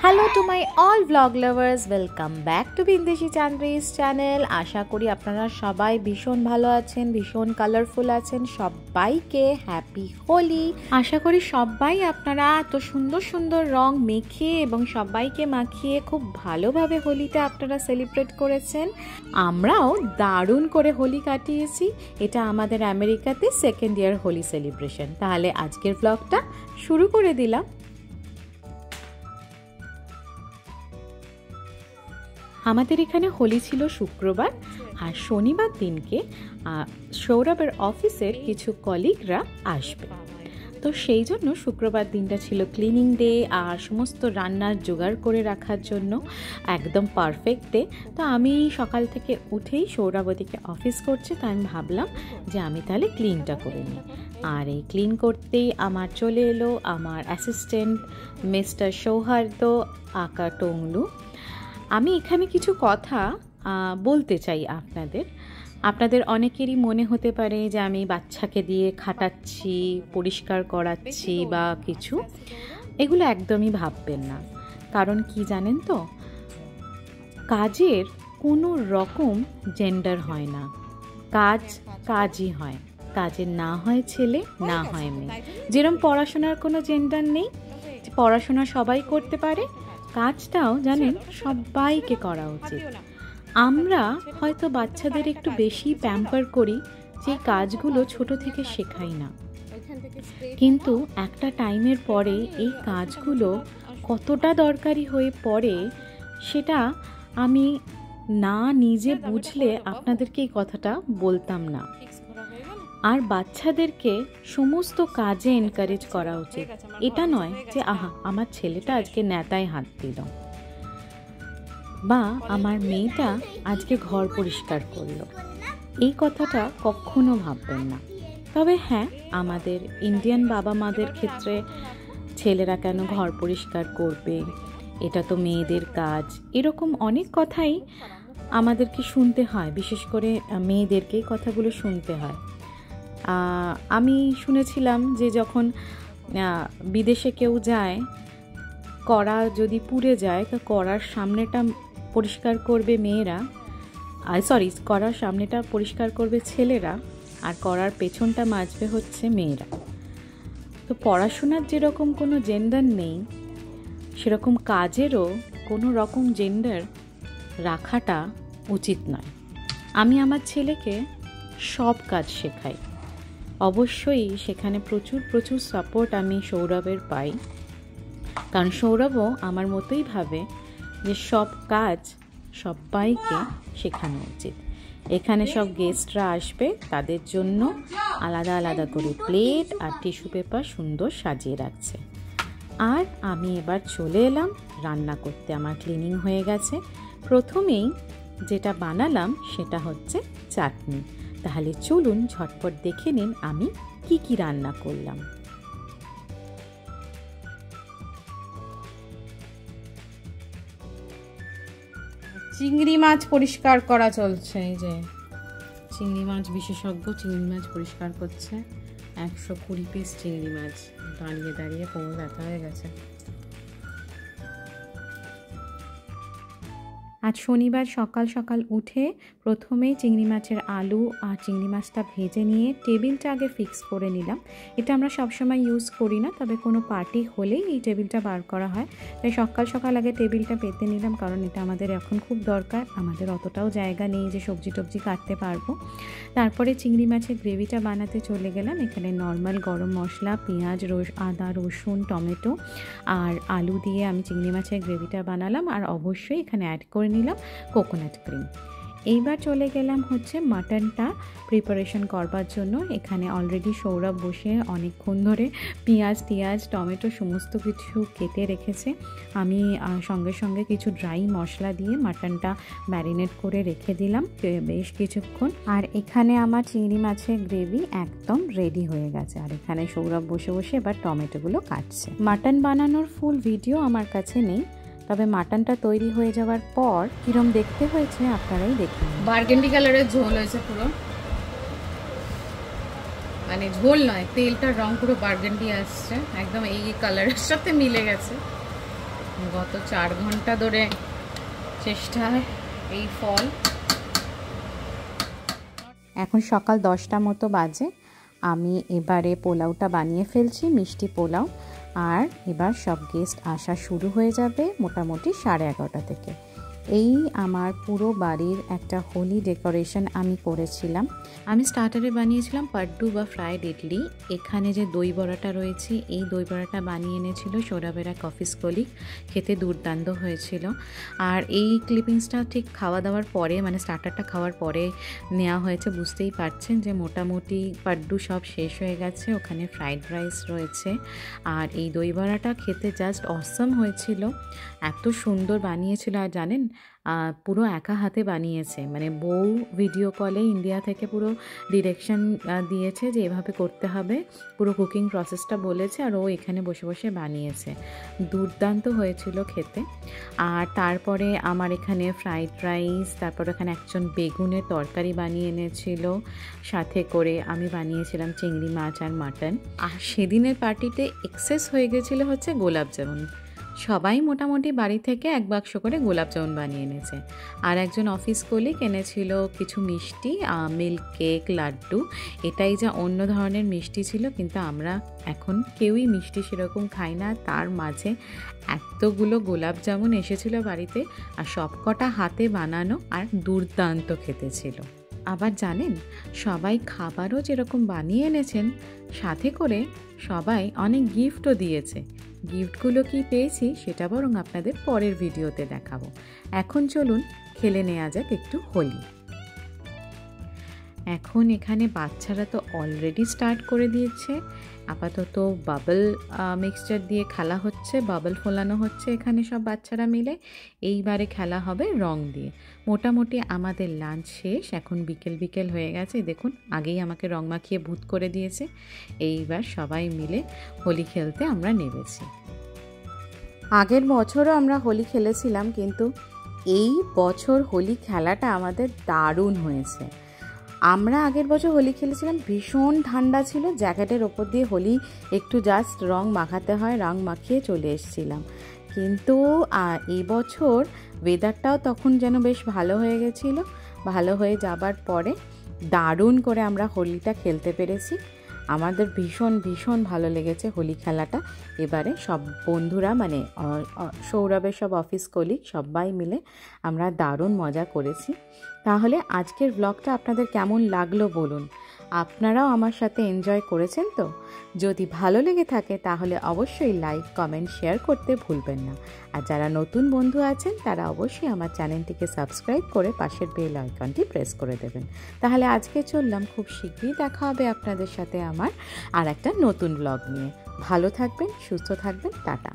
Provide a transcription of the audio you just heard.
Hello to my all blog lovers, welcome back to বিন্দেশি চান্দ্রিস channel. আশা করি আপনারা সবাই ভীষণ ভালো আছেন, ভীষণ কালারফুল আছেন। সবাইকে হ্যাপি হোলি। আশা করি সবাই আপনারা এত সুন্দর সুন্দর রং মেখে এবং সবাইকে মাখিয়ে খুব ভালোভাবে হোলিটা আপনারা সেলিব্রেট করেছেন। আমরাও দারুণ করে হোলি কাটিয়েছি। এটা আমাদের আমেরিকাতে সেকেন্ড ইয়ার হোলি সেলিব্রেশন। তাহলে আজকের ব্লগটা শুরু করে দিলাম। আমাদের এখানে হোলি ছিল শুক্রবার, আর শনিবার দিনকে সৌরভের অফিসের কিছু কলিগরা আসবে। তো সেই জন্য শুক্রবার দিনটা ছিল ক্লিনিং ডে আর সমস্ত রান্নার জোগাড় করে রাখার জন্য একদম পারফেক্ট ডে। তো আমি সকাল থেকে উঠেই সৌরভ ওদিকে অফিস করছে, তো আমি ভাবলাম যে আমি তাহলে ক্লিনটা করে নিই। আর এই ক্লিন করতেই আমার চলে এলো আমার অ্যাসিস্ট্যান্ট মিস্টার সৌহার্দ্য আকা টংলু। আমি এখানে কিছু কথা বলতে চাই আপনাদের অনেকেরই মনে হতে পারে যে আমি বাচ্চাকে দিয়ে খাটাচ্ছি, পরিষ্কার করাচ্ছি বা কিছু। এগুলো একদমই ভাববেন না। কারণ কি জানেন তো, কাজের কোনো রকম জেন্ডার হয় না। কাজ কাজই হয়। কাজের না হয় ছেলে, না হয় মেয়ে। যেরকম পড়াশোনার কোনো জেন্ডার নেই, পড়াশোনা সবাই করতে পারে, কাজটাও জানেন সবাইকে করা উচিত। আমরা হয়তো বাচ্চাদের একটু বেশি প্যাম্পার করি, যে কাজগুলো ছোট থেকে শেখাই না, কিন্তু একটা টাইমের পরে এই কাজগুলো কতটা দরকারি হয়ে পড়ে সেটা আমি না নিজে বুঝলে আপনাদেরকে এই কথাটা বলতাম না। আর বাচ্চাদেরকে সমস্ত কাজে এনকারেজ করা উচিত। এটা নয় যে আহা আমার ছেলেটা আজকে নেতায় হাত দিল, বা আমার মেয়েটা আজকে ঘর পরিষ্কার করলো, এই কথাটা কখনো ভাববেন না। তবে হ্যাঁ, আমাদের ইন্ডিয়ান বাবা মাদের ক্ষেত্রে ছেলেরা কেন ঘর পরিষ্কার করবে, এটা তো মেয়েদের কাজ, এরকম অনেক কথাই আমাদেরকে শুনতে হয়। বিশেষ করে মেয়েদেরকেই কথাগুলো শুনতে হয়। আমি শুনেছিলাম যে যখন বিদেশে কেউ যায়, কড়া যদি পুড়ে যায় তো কড়ার সামনেটা পরিষ্কার করবে মেয়েরা, কড়ার সামনেটা পরিষ্কার করবে ছেলেরা, আর কড়ার পেছনটা মাজবে হচ্ছে মেয়েরা। তো পড়াশোনার যেরকম কোনো জেন্ডার নেই, সেরকম কাজেরও কোনো রকম জেন্ডার রাখাটা উচিত নয়। আমি আমার ছেলেকে সব কাজ শেখাই। অবশ্যই সেখানে প্রচুর প্রচুর সাপোর্ট আমি সৌরভের পাই, কারণ সৌরভও আমার মতোই ভাবে যে সব কাজ সবাইকে শেখানো উচিত। এখানে সব গেস্টরা আসবে, তাদের জন্য আলাদা আলাদা করে প্লেট আর টিস্যু পেপার সুন্দর সাজিয়ে রাখছে। আর আমি এবার চলে এলাম রান্না করতে। আমার ক্লিনিং হয়ে গেছে। প্রথমেই যেটা বানালাম সেটা হচ্ছে চাটনি। তাহলে চলুন ঝটপট দেখে নিন আমি কি কি রান্না করলাম। চিংড়ি মাছ পরিষ্কার করা চলছে। এই যে চিংড়ি মাছ বিশেষজ্ঞ চিংড়ি মাছ পরিষ্কার করছে। 120 পিস চিংড়ি মাছ। দাঁড়িয়ে দাঁড়িয়ে কোমর ব্যথা হয়ে গেছে। আজ শনিবার সকাল সকাল উঠে প্রথমেই চিংড়ি মাছের আলু আর চিংড়ি মাছটা ভেজে নিয়ে টেবিলটা আগে ফিক্স করে নিলাম। এটা আমরা সবসময় ইউজ করি না, তবে কোনো পার্টি হলেই এই টেবিলটা বার করা হয়। তাই সকাল সকাল আগে টেবিলটা পেতে নিলাম, কারণ এটা আমাদের এখন খুব দরকার। আমাদের অতটাও জায়গা নেই যে সবজি টবজি কাটতে পারবো। তারপরে চিংড়ি মাছের গ্রেভিটা বানাতে চলে গেলাম। এখানে নর্মাল গরম মশলা, পেঁয়াজ, আদা, রসুন, টমেটো আর আলু দিয়ে আমি চিংড়ি মাছের গ্রেভিটা বানালাম। আর অবশ্যই এখানে অ্যাড করে নিলাম কোকোনাট ক্রিম। এইবার চলে গেলাম হচ্ছে মাটনটা প্রিপারেশন করবার জন্য। এখানে অলরেডি সৌরভ বসে অনেকক্ষণ ধরে পেঁয়াজ টমেটো সমস্ত কিছু কেটে রেখেছে। আমি সঙ্গে সঙ্গে কিছু ড্রাই মশলা দিয়ে মাটনটা ম্যারিনেট করে রেখে দিলাম বেশ কিছুক্ষণ। আর এখানে আমার চিংড়ি মাছের গ্রেভি একদম রেডি হয়ে গেছে। আর এখানে সৌরভ বসে বসে এবার টমেটোগুলো কাটছে। মাটন বানানোর ফুল ভিডিও আমার কাছে নেই, তবে মাটনটা তৈরি হয়ে যাওয়ার পর কিরম দেখতে হয়েছে আপনারাই দেখুন। বার্গেন্ডি কালারের ঝোল হয়েছে পুরো। মানে ঝোল নয়, তেলটার রং পুরো বার্গেন্ডি আসছে, একদম এই কালারের সাথে মিলে গেছে। গত 4 ঘন্টা ধরে চেষ্টায় এই ফল। এখন সকাল 10টা মতো বাজে। আমি এবারে পোলাওটা বানিয়ে ফেলছি, মিষ্টি পোলাও। আর এবার সব গেস্ট আসা শুরু হয়ে যাবে মোটামুটি 11:30 থেকে। এই আমার পুরো বাড়ির একটা হোলি ডেকোরেশন আমি করেছিলাম। আমি স্টার্টারে বানিয়েছিলাম পাড্ডু বা ফ্রাইড ইডলি। এখানে যে দই বড়াটা রয়েছে, এই দই বড়াটা বানিয়ে এনেছিল সৌরভের এক অফিস কলিগ। খেতে দুর্দান্ত হয়েছিল। আর এই ক্লিপিংসটা ঠিক খাওয়া দাওয়ার পরে, মানে স্টার্টারটা খাওয়ার পরে নেওয়া হয়েছে। বুঝতেই পারছেন যে মোটামুটি পাড্ডু সব শেষ হয়ে গেছে, ওখানে ফ্রাইড রাইস রয়েছে। আর এই দই বড়াটা খেতে জাস্ট অসম হয়েছিল, এত সুন্দর বানিয়েছিল। আর জানেন, পুরো একা হাতে বানিয়েছে, মানে বউ ভিডিও কলে ইন্ডিয়া থেকে পুরো ডিরেকশন দিয়েছে যে এভাবে করতে হবে, পুরো কুকিং প্রসেসটা বলেছে, আর ও এখানে বসে বসে বানিয়েছে। দুর্দান্ত হয়েছিল খেতে। আর তারপরে আমার এখানে ফ্রাইড রাইস, তারপর এখানে একজন বেগুনের তরকারি বানিয়ে এনেছিল, সাথে করে আমি বানিয়েছিলাম চিংড়ি মাছ আর মাটন। আর সেদিনের পার্টিতে এক্সেস হয়ে গেছিলো হচ্ছে গোলাপ জামুন। সবাই মোটামুটি বাড়ি থেকে 1 বাক্স করে গোলাপ জামুন বানিয়ে এনেছে। আর একজন অফিস কলিগ এনেছিল কিছু মিষ্টি, মিল্ক কেক, লাড্ডু। এটাই যা অন্য ধরনের মিষ্টি ছিল, কিন্তু আমরা এখন কেউই মিষ্টি সেরকম খাই না। তার মাঝে এতগুলো গোলাপ জামুন এসেছিল বাড়িতে, আর সবকটা হাতে বানানো, আর দুর্দান্ত খেতে ছিল। আবার জানেন, সবাই খাবারও যেরকম বানিয়ে এনেছেন, সাথে করে সবাই অনেক গিফটও দিয়েছে। গিফটগুলো কি পেয়েছি সেটা বরং আপনাদের পরের ভিডিওতে দেখাবো। এখন চলুন খেলে নেওয়া যাক একটু হোলি। এখন এখানে বাচ্চারা তো অলরেডি স্টার্ট করে দিয়েছে। আপাতত বাবল মিক্সচার দিয়ে খেলা হচ্ছে, বাবল ফোলানো হচ্ছে এখানে সব বাচ্চারা মিলে। এইবারে খেলা হবে রং দিয়ে। মোটামুটি আমাদের লাঞ্চ শেষ, এখন বিকেল বিকেল হয়ে গেছে। দেখুন, আগেই আমাকে রং মাখিয়ে ভূত করে দিয়েছে। এইবার সবাই মিলে হোলি খেলতে আমরা নেমেছি। আগের বছরও আমরা হোলি খেলেছিলাম, কিন্তু এই বছর হোলি খেলাটা আমাদের দারুণ হয়েছে। আমরা আগের বছর হোলি খেলেছিলাম, ভীষণ ঠান্ডা ছিল, জ্যাকেটের ওপর দিয়ে হোলি একটু জাস্ট রং মাখাতে হয়, রং মাখিয়ে চলে এসেছিলাম। কিন্তু এই বছর ওয়েদারটাও তখন যেন বেশ ভালো হয়ে গেছিলো। ভালো হয়ে যাবার পরে দারুণ করে আমরা হোলিটা খেলতে পেরেছি। আমাদের ভীষণ ভীষণ ভালো লেগেছে হোলি খেলাটা। এবারে সব বন্ধুরা, মানে সৌরভের সব অফিস কলিগ সবাই মিলে আমরা দারুণ মজা করেছি। তাহলে আজকের ব্লগটা আপনাদের কেমন লাগলো বলুন। আপনারাও আমার সাথে এনজয় করেছেন তো? যদি ভালো লেগে থাকে তাহলে অবশ্যই লাইক, কমেন্ট, শেয়ার করতে ভুলবেন না। আর যারা নতুন বন্ধু আছেন তারা অবশ্যই আমার চ্যানেলটিকে সাবস্ক্রাইব করে পাশের বেল আইকনটি প্রেস করে দেবেন। তাহলে আজকে চললাম, খুব শীঘ্রই দেখা হবে আপনাদের সাথে আমার আর একটা নতুন ব্লগ নিয়ে। ভালো থাকবেন, সুস্থ থাকবেন, টাটা।